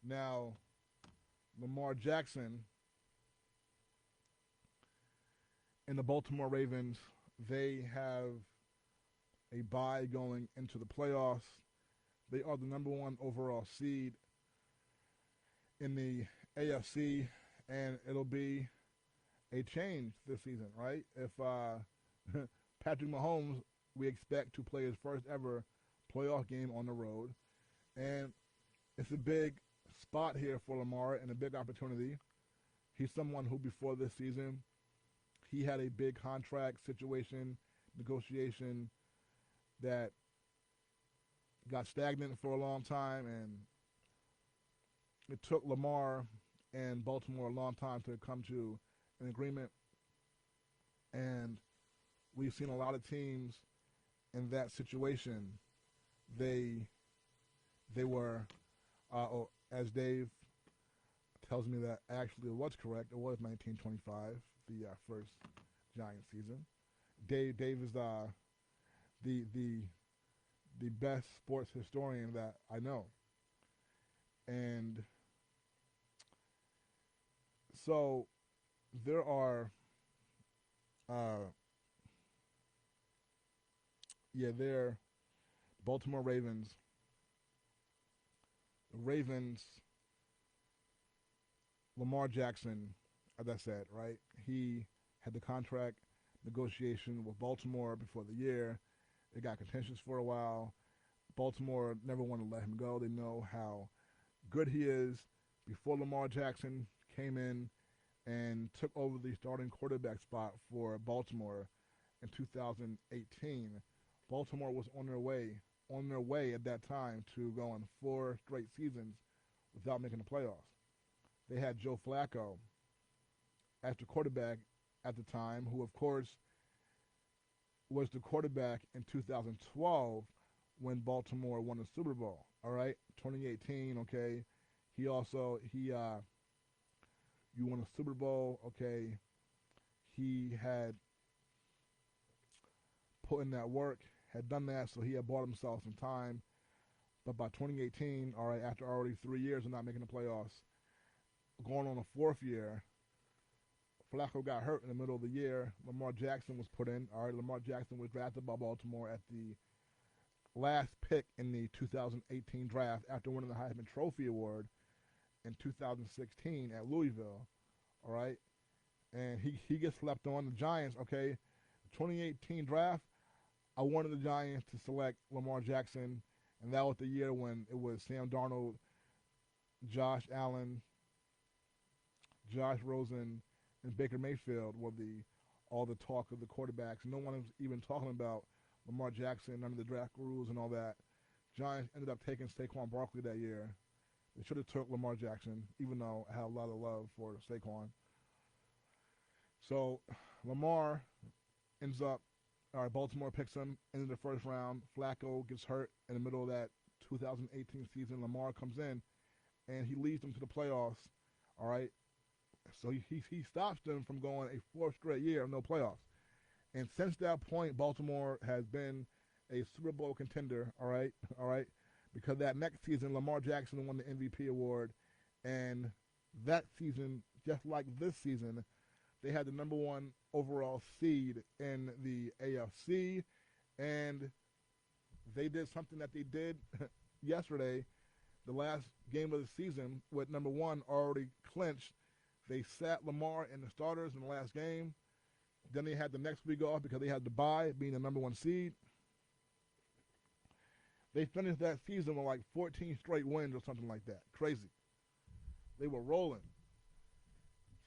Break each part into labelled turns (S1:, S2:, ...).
S1: Now, Lamar Jackson and the Baltimore Ravens, they have a bye going into the playoffs. They are the number one overall seed in the AFC, and it'll be a change this season, right? If Patrick Mahomes, we expect to play his first ever playoff game on the road, and it's a big spot here for Lamar and a big opportunity. He's someone who, before this season, he had a big contract situation, negotiation that got stagnant for a long time, and it took Lamar and Baltimore a long time to come to an agreement. And we've seen a lot of teams in that situation. They were, as Dave tells me that actually it was correct. It was 1925, the first Giants season. Dave is the best sports historian that I know, and so there are, they're Baltimore Ravens. The Ravens, Lamar Jackson, as I said, right? He had the contract negotiation with Baltimore before the year. It got contentious for a while. Baltimore never wanted to let him go. They know how good he is. Before Lamar Jackson came in and took over the starting quarterback spot for Baltimore in 2018, Baltimore was on their way at that time to going 4 straight seasons without making the playoffs. They had Joe Flacco as the quarterback at the time, who of course was the quarterback in 2012 when Baltimore won the Super Bowl. All right, 2018. Okay, he you won a Super Bowl. Okay, he had put in that work, had done that, so he had bought himself some time. But by 2018, all right, after already 3 years of not making the playoffs, going on a 4th year, Flacco got hurt in the middle of the year. Lamar Jackson was put in. All right, Lamar Jackson was drafted by Baltimore at the last pick in the 2018 draft after winning the Heisman Trophy Award in 2016 at Louisville. All right, and he gets slept on. The Giants, okay, 2018 draft, I wanted the Giants to select Lamar Jackson, and that was the year when it was Sam Darnold, Josh Allen, Josh Rosen, and Baker Mayfield were all the talk of the quarterbacks. No one was even talking about Lamar Jackson under the draft rules and all that. Giants ended up taking Saquon Barkley that year. They should have took Lamar Jackson, even though I had a lot of love for Saquon. So Lamar ends up, all right, Baltimore picks him in the first round. Flacco gets hurt in the middle of that 2018 season. Lamar comes in, and he leads them to the playoffs, all right? So he stops them from going a 4th straight year of no playoffs. And since that point, Baltimore has been a Super Bowl contender, all right, because that next season, Lamar Jackson won the MVP award, and that season, just like this season, they had the number one overall seed in the AFC, and they did something that they did yesterday, the last game of the season, with number one already clinched. They sat Lamar and the starters in the last game. Then they had the next week off because they had the bye, being the number one seed. They finished that season with like 14 straight wins or something like that. Crazy. They were rolling.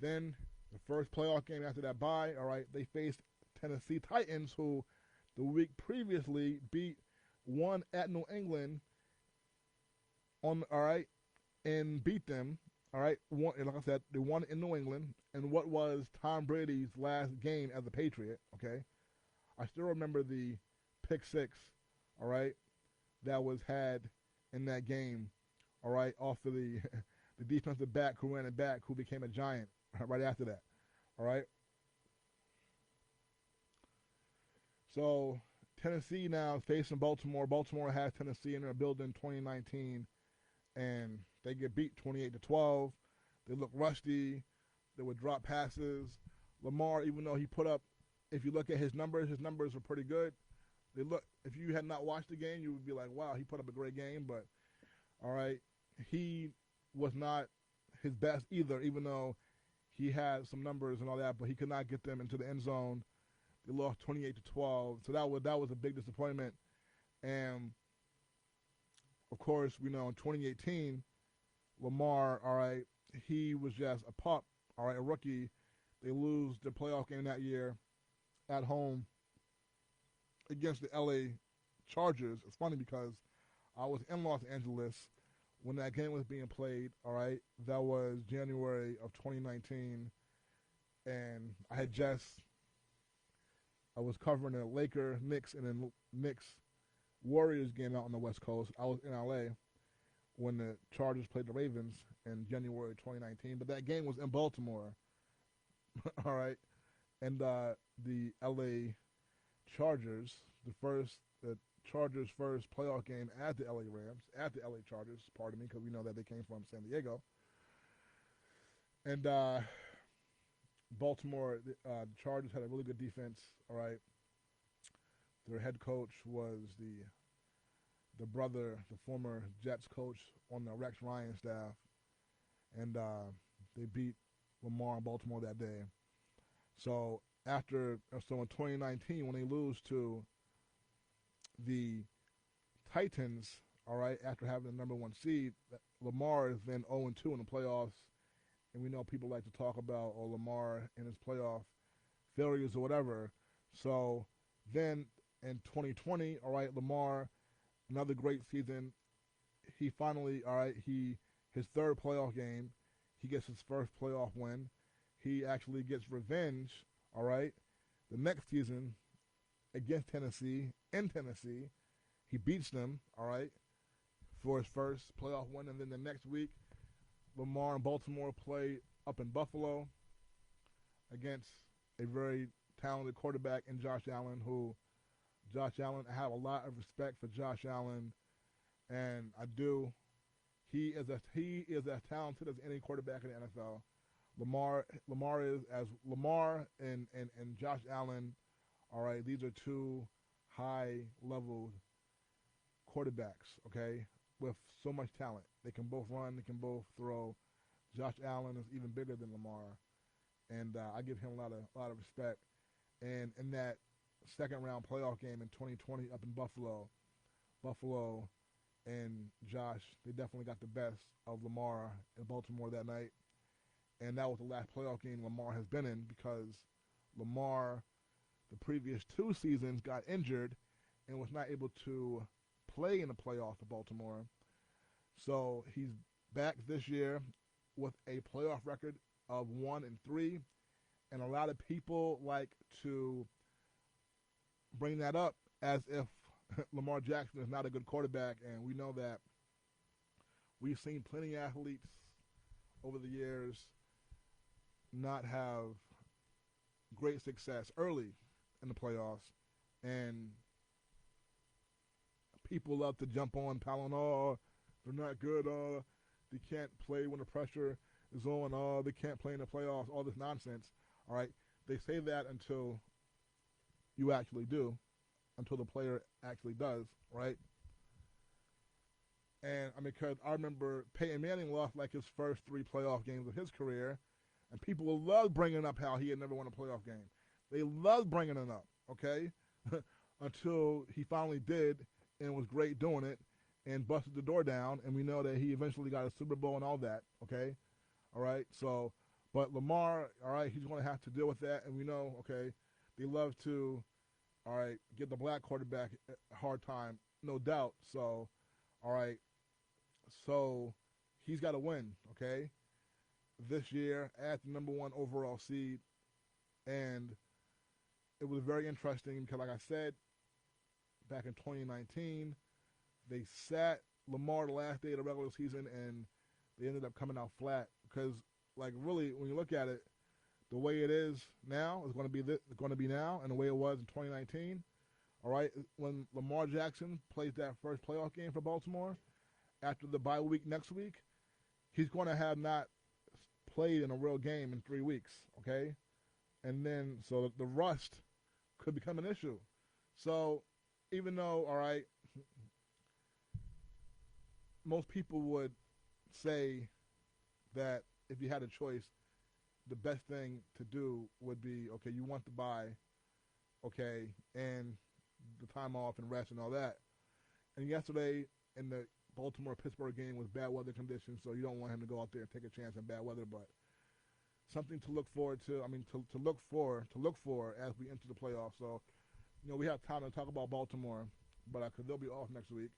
S1: Then the first playoff game after that bye, all right, they faced Tennessee Titans, who the week previously won at New England and beat them. All right, like I said, they won in New England, and what was Tom Brady's last game as a Patriot, okay? I still remember the pick six, all right, that was had in that game, all right, off of the the defensive back who ran it back, who became a Giant right after that, all right? So Tennessee now facing Baltimore. Baltimore has Tennessee in their building 2019, and they get beat 28-12. They look rusty. They would drop passes. Lamar, even though he put up, if you look at his numbers were pretty good. They look. If you had not watched the game, you would be like, wow, he put up a great game. But all right, he was not his best either, even though he had some numbers and all that, but he could not get them into the end zone. They lost 28-12, so that was a big disappointment. And of course, we know in 2018, Lamar, all right, he was just a pup, all right, a rookie. They lose the playoff game that year at home against the LA Chargers. It's funny because I was in Los Angeles when that game was being played, all right. That was January of 2019, and I was covering the Knicks, and then Knicks Warriors game out on the West Coast. I was in LA when the Chargers played the Ravens in January 2019, but that game was in Baltimore, all right. And the LA Chargers, the Chargers' first playoff game at the LA Rams, at the LA Chargers, pardon me, because we know that they came from San Diego. And Baltimore, the Chargers had a really good defense, all right. Their head coach was the former Jets coach on the Rex Ryan staff, and they beat Lamar in Baltimore that day. So in 2019, when they lose to the Titans, all right, after having the number 1 seed, Lamar is then 0-2 in the playoffs, and we know people like to talk about Lamar and his playoff failures or whatever. So then in 2020, all right, Lamar, another great season. He finally, all right, his third playoff game, he gets his first playoff win. He actually gets revenge, all right, the next season against Tennessee, in Tennessee. He beats them, all right, for his first playoff win. And then the next week, Lamar and Baltimore play up in Buffalo against a very talented quarterback in Josh Allen, I have a lot of respect for Josh Allen, and I do. He is as talented as any quarterback in the NFL. Lamar and Josh Allen, all right, these are two high-level quarterbacks, okay, with so much talent. They can both run, they can both throw. Josh Allen is even bigger than Lamar, and I give him a lot of respect. And in that second-round playoff game in 2020 up in Buffalo and Josh, they definitely got the best of Lamar in Baltimore that night. And that was the last playoff game Lamar has been in, because Lamar, the previous 2 seasons, got injured and was not able to play in the playoffs for Baltimore. So he's back this year with a playoff record of 1-3, and a lot of people like to bring that up as if Lamar Jackson is not a good quarterback, and we know that we've seen plenty of athletes over the years not have great success early in the playoffs, and people love to jump on Palin, they're not good, they can't play when the pressure is on, they can't play in the playoffs, all this nonsense, all right? They say that until you actually do, until the player actually does, right? And I mean, because I remember Peyton Manning lost like his first 3 playoff games of his career, and people love bringing up how he had never won a playoff game. They love bringing it up, okay? Until he finally did and was great doing it and busted the door down, and we know that he eventually got a Super Bowl and all that, okay? All right, so, but Lamar, all right, he's going to have to deal with that, and we know, okay, they love to, all right, give the black quarterback a hard time, no doubt. So, all right, so he's got to win, okay, this year at the number 1 overall seed. And it was very interesting because, like I said, back in 2019, they sat Lamar the last day of the regular season, and they ended up coming out flat because, like, really, when you look at it, the way it is now is going to be now, and the way it was in 2019. All right, when Lamar Jackson plays that first playoff game for Baltimore after the bye week next week, he's going to have not played in a real game in 3 weeks, okay? And then, so the rust could become an issue. So, even though, all right, most people would say that if you had a choice, the best thing to do would be, okay, you want to buy, okay, and the time off and rest and all that. And yesterday in the Baltimore-Pittsburgh game was bad weather conditions, so you don't want him to go out there and take a chance in bad weather, but something to look forward to. I mean, to look for as we enter the playoffs. So, we have time to talk about Baltimore, but because they'll be off next week.